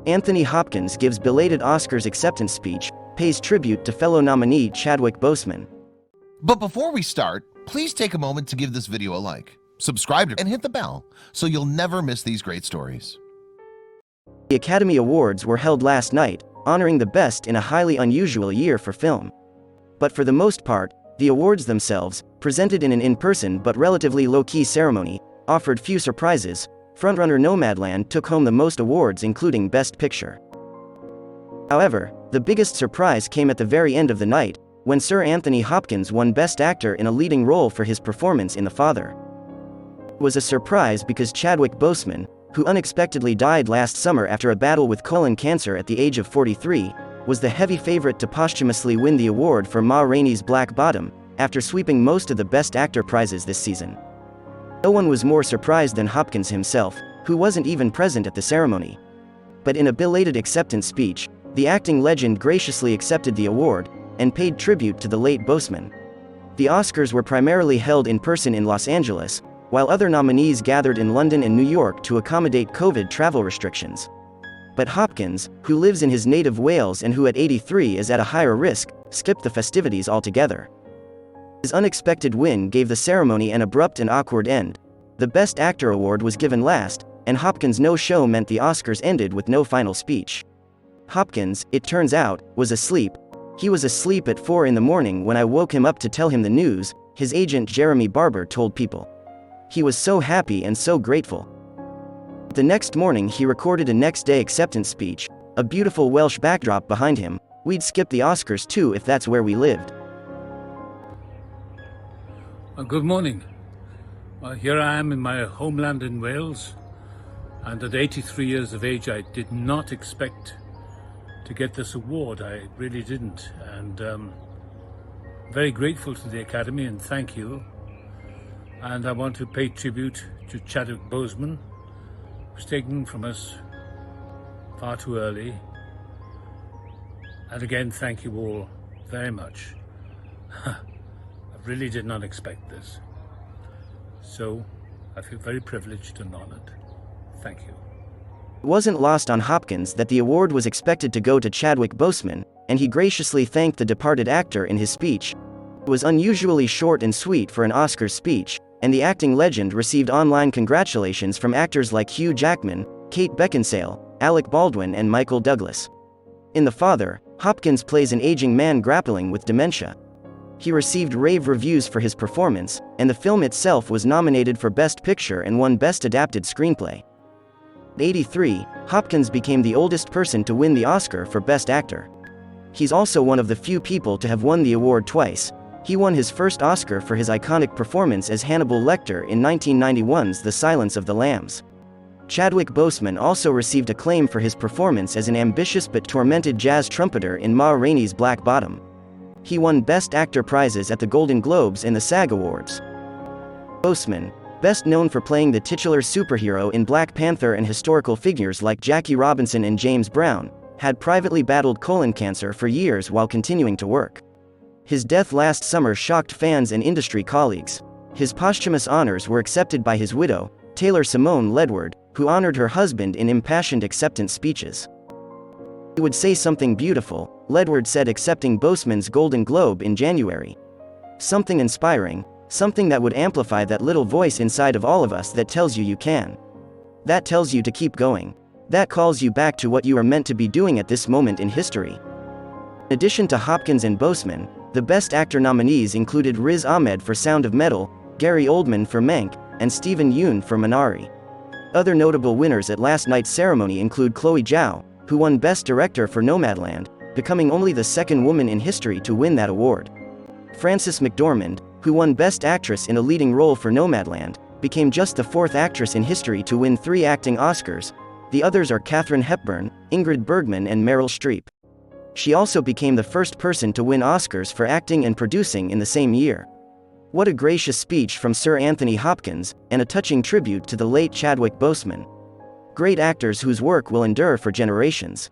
Anthony Hopkins gives belated Oscars acceptance speech, pays tribute to fellow nominee Chadwick Boseman. But before we start, please take a moment to give this video a like, subscribe and hit the bell so you'll never miss these great stories. The Academy Awards were held last night, honoring the best in a highly unusual year for film. But for the most part, the awards themselves, presented in an in-person but relatively low-key ceremony, offered few surprises. Frontrunner Nomadland took home the most awards, including Best Picture. However, the biggest surprise came at the very end of the night, when Sir Anthony Hopkins won Best Actor in a leading role for his performance in The Father. It was a surprise because Chadwick Boseman, who unexpectedly died last summer after a battle with colon cancer at the age of 43, was the heavy favorite to posthumously win the award for Ma Rainey's Black Bottom, after sweeping most of the Best Actor prizes this season. No one was more surprised than Hopkins himself, who wasn't even present at the ceremony. But in a belated acceptance speech, the acting legend graciously accepted the award, and paid tribute to the late Boseman. The Oscars were primarily held in person in Los Angeles, while other nominees gathered in London and New York to accommodate COVID travel restrictions. But Hopkins, who lives in his native Wales and who at 83 is at a higher risk, skipped the festivities altogether. His unexpected win gave the ceremony an abrupt and awkward end. The Best Actor award was given last, and Hopkins' no-show meant the Oscars ended with no final speech. Hopkins, it turns out, was asleep. He was asleep at 4 a.m. when I woke him up to tell him the news, his agent Jeremy Barber told People. He was so happy and so grateful. The next morning he recorded a next-day acceptance speech, a beautiful Welsh backdrop behind him. We'd skip the Oscars too if that's where we lived. Good morning. Here I am in my homeland in Wales, and at 83 years of age I did not expect to get this award. I really didn't, and very grateful to the Academy and thank you. And I want to pay tribute to Chadwick Boseman, who's taken from us far too early. And again, thank you all very much. I really did not expect this. So I feel very privileged and honored. Thank you. It wasn't lost on Hopkins that the award was expected to go to Chadwick Boseman, and he graciously thanked the departed actor in his speech. It was unusually short and sweet for an Oscars speech, and the acting legend received online congratulations from actors like Hugh Jackman, Kate Beckinsale, Alec Baldwin and Michael Douglas. In The Father, Hopkins plays an aging man grappling with dementia. He received rave reviews for his performance, and the film itself was nominated for Best Picture and won Best Adapted Screenplay. At 83, Hopkins became the oldest person to win the Oscar for Best Actor. He's also one of the few people to have won the award twice. He won his first Oscar for his iconic performance as Hannibal Lecter in 1991's The Silence of the Lambs. Chadwick Boseman also received acclaim for his performance as an ambitious but tormented jazz trumpeter in Ma Rainey's Black Bottom. He won Best Actor prizes at the Golden Globes and the SAG Awards. Boseman, best known for playing the titular superhero in Black Panther and historical figures like Jackie Robinson and James Brown, had privately battled colon cancer for years while continuing to work. His death last summer shocked fans and industry colleagues. His posthumous honors were accepted by his widow, Taylor Simone Ledward, who honored her husband in impassioned acceptance speeches. "He would say something beautiful," Ledward said, accepting Boseman's Golden Globe in January. "Something inspiring, something that would amplify that little voice inside of all of us that tells you you can. That tells you to keep going. That calls you back to what you are meant to be doing at this moment in history." In addition to Hopkins and Boseman, the Best Actor nominees included Riz Ahmed for Sound of Metal, Gary Oldman for Mank, and Stephen Yeun for Minari. Other notable winners at last night's ceremony include Chloe Zhao, who won Best Director for Nomadland, becoming only the second woman in history to win that award. Frances McDormand, who won Best Actress in a leading role for Nomadland, became just the fourth actress in history to win 3 acting Oscars. The others are Katharine Hepburn, Ingrid Bergman and Meryl Streep. She also became the first person to win Oscars for acting and producing in the same year. What a gracious speech from Sir Anthony Hopkins, and a touching tribute to the late Chadwick Boseman. Great actors whose work will endure for generations.